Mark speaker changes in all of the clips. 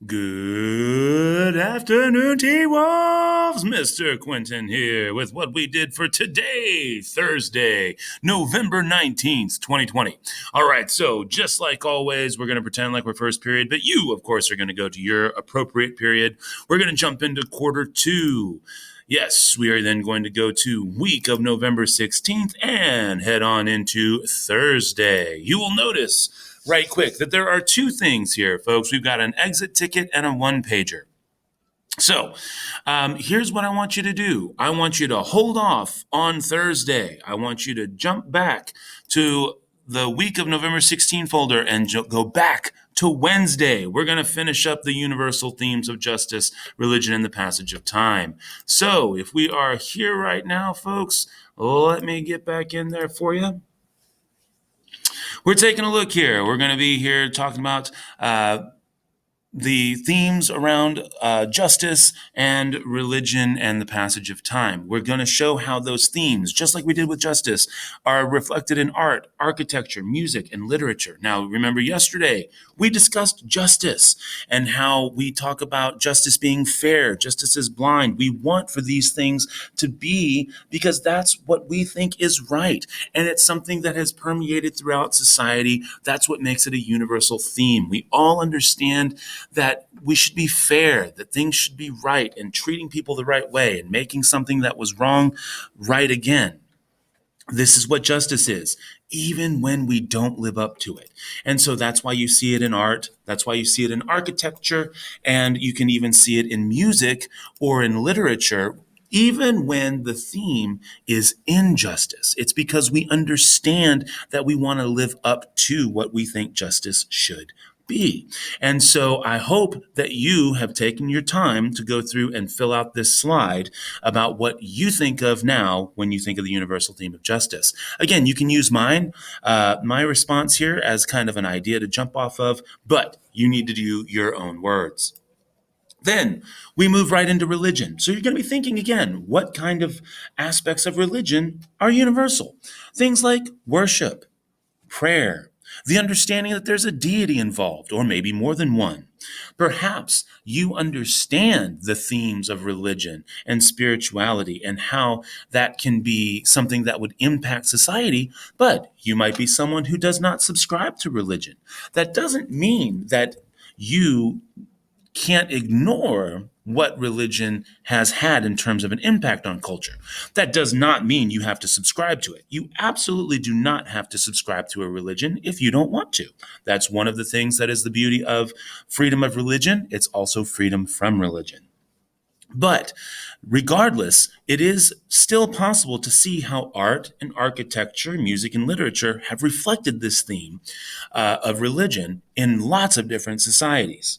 Speaker 1: Good afternoon, T-Wolves! Mr. Quentin here with what we did for today, Thursday, November 19th, 2020. All right, so just like always, we're going to pretend like we're first period, but you, of course, are going to go to your appropriate period. We're going to jump into quarter two. Yes, we are then going to go to week of November 16th and head on into Thursday. You will notice right quick that there are two things here, folks. We've got an exit ticket and a one-pager. So here's what I want you to do. I want you to hold off on Thursday. I want you to jump back to the week of November 16 folder and go back to Wednesday. We're going to finish up the universal themes of justice, religion, and the passage of time. So if we are here right now, folks, let me get back in there for you. We're taking a look here. We're going to be here talking about the themes around justice and religion and the passage of time. We're going to show how those themes, just like we did with justice, are reflected in art, architecture, music, and literature. Now, remember yesterday, we discussed justice and how we talk about justice being fair, justice is blind. We want for these things to be because that's what we think is right. And it's something that has permeated throughout society. That's what makes it a universal theme. We all understand that we should be fair, that things should be right, and treating people the right way and making something that was wrong right again. This is what justice is, even when we don't live up to it. And so that's why you see it in art. That's why you see it in architecture. And you can even see it in music or in literature, even when the theme is injustice. It's because we understand that we want to live up to what we think justice should be. And so I hope that you have taken your time to go through and fill out this slide about what you think of now when you think of the universal theme of justice. Again, you can use my response here as kind of an idea to jump off of, but you need to do your own words. Then we move right into religion. So you're going to be thinking again, what kind of aspects of religion are universal? Things like worship, prayer, the understanding that there's a deity involved, or maybe more than one. Perhaps you understand the themes of religion and spirituality and how that can be something that would impact society, but you might be someone who does not subscribe to religion. That doesn't mean that you can't ignore what religion has had in terms of an impact on culture. That does not mean you have to subscribe to it. You absolutely do not have to subscribe to a religion if you don't want to. That's one of the things that is the beauty of freedom of religion. It's also freedom from religion. But regardless, it is still possible to see how art and architecture, music and literature have reflected this theme of religion in lots of different societies.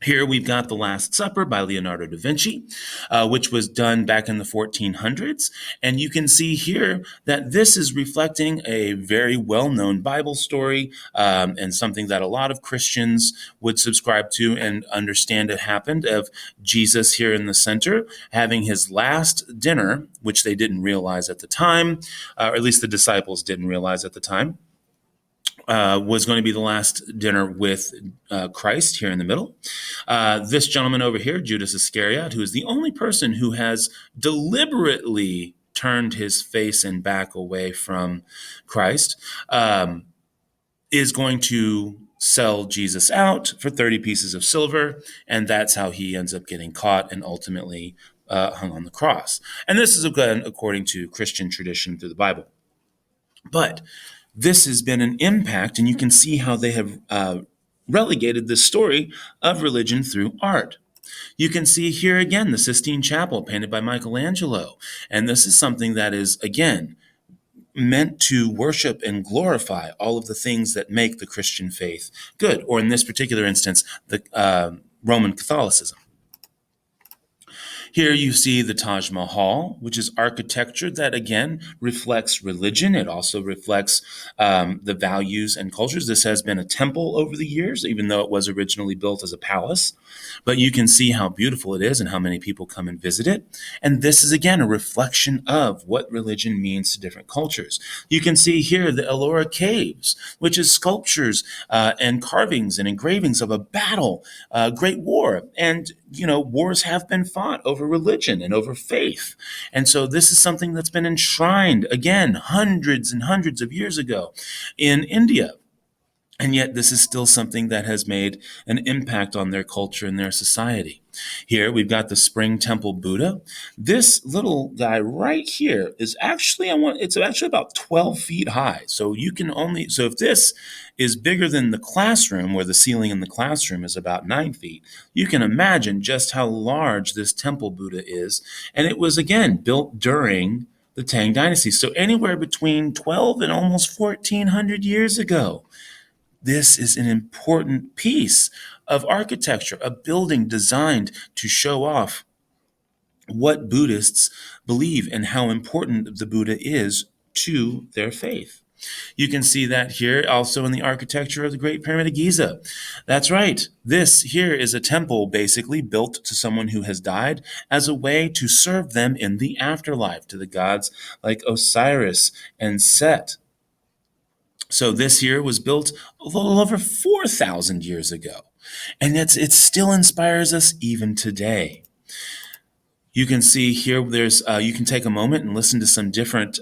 Speaker 1: Here we've got The Last Supper by Leonardo da Vinci, which was done back in the 1400s. And you can see here that this is reflecting a very well-known Bible story and something that a lot of Christians would subscribe to and understand it happened, of Jesus here in the center having his last dinner, which they didn't realize at the time, or at least the disciples didn't realize at the time. Was going to be the last dinner with Christ here in the middle. This gentleman over here, Judas Iscariot, who is the only person who has deliberately turned his face and back away from Christ, is going to sell Jesus out for 30 pieces of silver, and that's how he ends up getting caught and ultimately hung on the cross. And this is, again, according to Christian tradition through the Bible. But this has been an impact, and you can see how they have relegated the story of religion through art. You can see here again the Sistine Chapel painted by Michelangelo. And this is something that is, again, meant to worship and glorify all of the things that make the Christian faith good, or in this particular instance, the Roman Catholicism. Here you see the Taj Mahal, which is architecture that again reflects religion. It also reflects the values and cultures. This has been a temple over the years, even though it was originally built as a palace. But you can see how beautiful it is and how many people come and visit it. And this is again a reflection of what religion means to different cultures. You can see here the Ellora Caves, which is sculptures and carvings and engravings of a battle, great war. And, wars have been fought over religion and over faith. And so this is something that's been enshrined, again, hundreds and hundreds of years ago in India. And yet, this is still something that has made an impact on their culture and their society. Here, we've got the Spring Temple Buddha. This little guy right here is actually, it's actually about 12 feet high. So if this is bigger than the classroom, where the ceiling in the classroom is about 9 feet, you can imagine just how large this temple Buddha is. And it was, again, built during the Tang Dynasty. So anywhere between 12 and almost 1400 years ago. This is an important piece of architecture, a building designed to show off what Buddhists believe and how important the Buddha is to their faith. You can see that here also in the architecture of the Great Pyramid of Giza. That's right. This here is a temple basically built to someone who has died as a way to serve them in the afterlife, to the gods like Osiris and Set. So this here was built a little over 4,000 years ago, and it still inspires us even today. You can see here, you can take a moment and listen to some different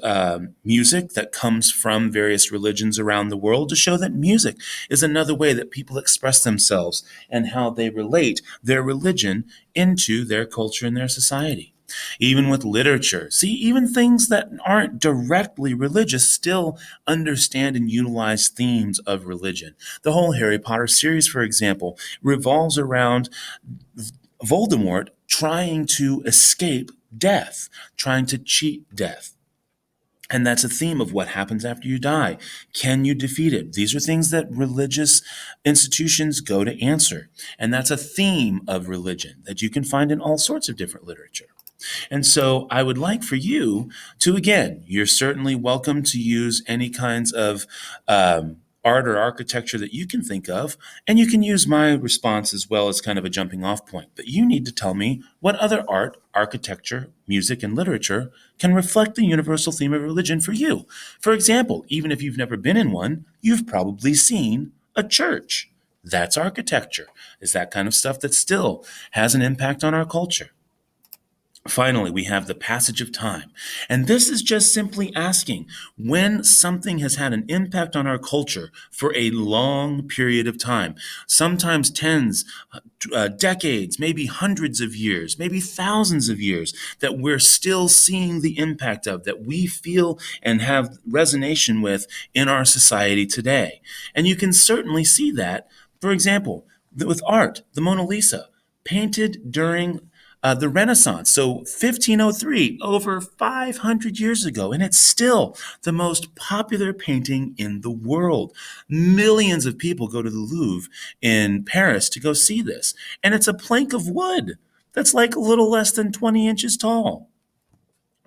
Speaker 1: music that comes from various religions around the world to show that music is another way that people express themselves and how they relate their religion into their culture and their society. Even with literature, see, even things that aren't directly religious still understand and utilize themes of religion. The whole Harry Potter series, for example, revolves around Voldemort trying to escape death, trying to cheat death. And that's a theme of what happens after you die. Can you defeat it? These are things that religious institutions go to answer. And that's a theme of religion that you can find in all sorts of different literature. And so I would like for you to, again, you're certainly welcome to use any kinds of art or architecture that you can think of, and you can use my response as well as kind of a jumping off point. But you need to tell me what other art, architecture, music, and literature can reflect the universal theme of religion for you. For example, even if you've never been in one, you've probably seen a church. That's architecture. Is that kind of stuff that still has an impact on our culture. Finally, we have the passage of time. And this is just simply asking when something has had an impact on our culture for a long period of time, sometimes tens, decades, maybe hundreds of years, maybe thousands of years, that we're still seeing the impact of, that we feel and have resonation with in our society today. And you can certainly see that, for example, with art, the Mona Lisa, painted during the Renaissance. So 1503, over 500 years ago, and it's still the most popular painting in the world. Millions of people go to the Louvre in Paris to go see this. And it's a plank of wood that's like a little less than 20 inches tall.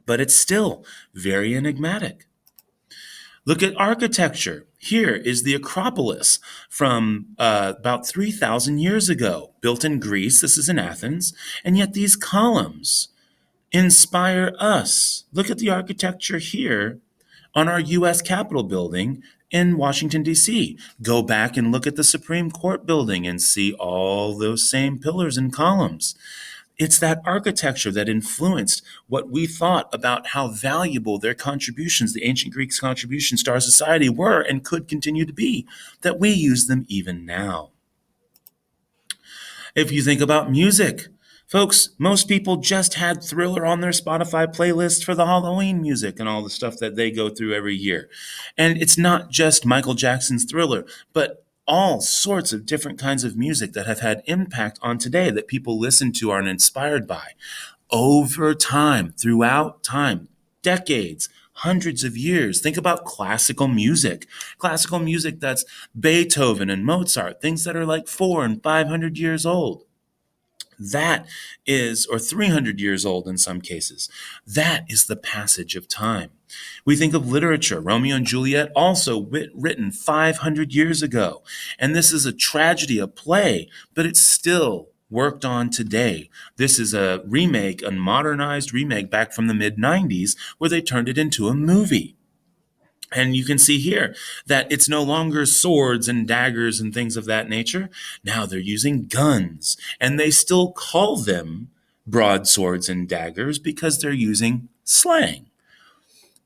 Speaker 1: But it's still very enigmatic. Look at architecture. Here is the Acropolis from about 3,000 years ago, built in Greece. This is in Athens. And yet these columns inspire us. Look at the architecture here on our U.S. Capitol building in Washington, D.C. Go back and look at the Supreme Court building and see all those same pillars and columns. It's that architecture that influenced what we thought about how valuable their contributions, the ancient Greeks' contributions to our society were and could continue to be, that we use them even now. If you think about music, folks, most people just had Thriller on their Spotify playlist for the Halloween music and all the stuff that they go through every year. And it's not just Michael Jackson's Thriller, but all sorts of different kinds of music that have had impact on today that people listen to are inspired by. Over time, throughout time, decades, hundreds of years. Think about classical music that's Beethoven and Mozart, things that are like 400 and 500 years old. That is, or 300 years old in some cases. That is the passage of time. We think of literature. Romeo and Juliet, also written 500 years ago. And this is a tragedy, a play, but it's still worked on today. This is a remake, a modernized remake back from the mid 90s, where they turned it into a movie. And you can see here that it's no longer swords and daggers and things of that nature. Now they're using guns, and they still call them broadswords and daggers because they're using slang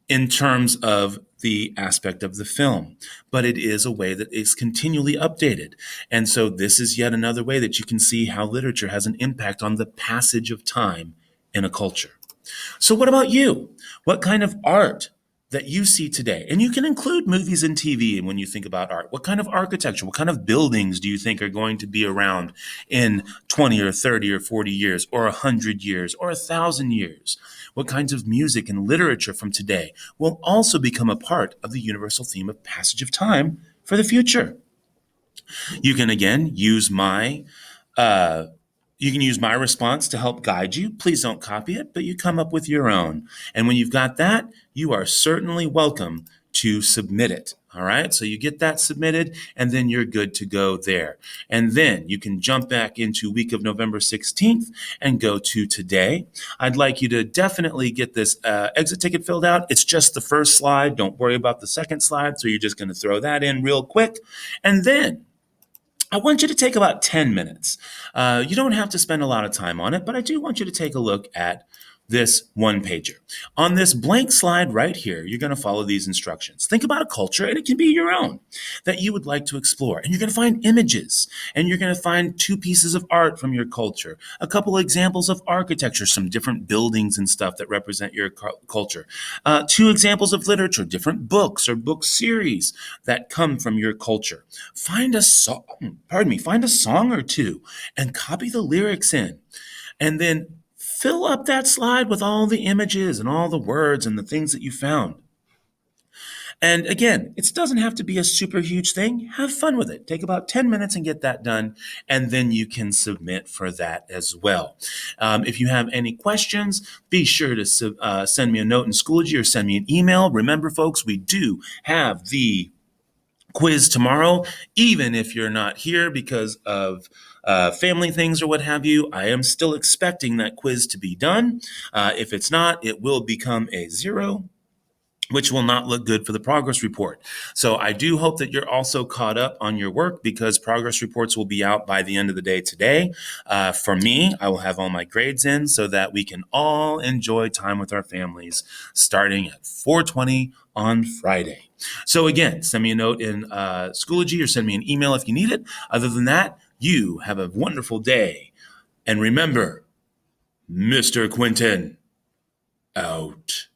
Speaker 1: in terms of the aspect of the film. But it is a way that is continually updated. And so this is yet another way that you can see how literature has an impact on the passage of time in a culture. So, what about you? What kind of art that you see today? And you can include movies and TV when you think about art. What kind of architecture, what kind of buildings do you think are going to be around in 20 or 30 or 40 years or 100 years or 1,000 years? What kinds of music and literature from today will also become a part of the universal theme of passage of time for the future? You can again use my uh, response to help guide you. Please don't copy it, but you come up with your own. And when you've got that, you are certainly welcome to submit it. All right. So you get that submitted, and then you're good to go there. And then you can jump back into week of November 16th and go to today. I'd like you to definitely get this exit ticket filled out. It's just the first slide. Don't worry about the second slide. So you're just going to throw that in real quick. And then I want you to take about 10 minutes. You don't have to spend a lot of time on it, but I do want you to take a look at this one pager. On this blank slide right here, you're going to follow these instructions. Think about a culture, and it can be your own, that you would like to explore. And you're going to find images, and you're going to find 2 pieces of art from your culture, a couple of examples of architecture, some different buildings and stuff that represent your culture, 2 examples of literature, different books or book series that come from your culture. Find a song, find a song or 2 and copy the lyrics in. And then fill up that slide with all the images and all the words and the things that you found. And again, it doesn't have to be a super huge thing. Have fun with it. Take about 10 minutes and get that done, and then you can submit for that as well. If you have any questions, be sure to send me a note in Schoology or send me an email. Remember, folks, we do have the quiz tomorrow, even if you're not here because of family things or what have you. I am still expecting that quiz to be done. If it's not, it will become a 0, which will not look good for the progress report. So I do hope that you're also caught up on your work, because progress reports will be out by the end of the day today. For me, I will have all my grades in so that we can all enjoy time with our families starting at 4:20 on Friday. So again, send me a note in Schoology or send me an email if you need it. Other than that, you have a wonderful day. And remember, Mr. Quinton, out.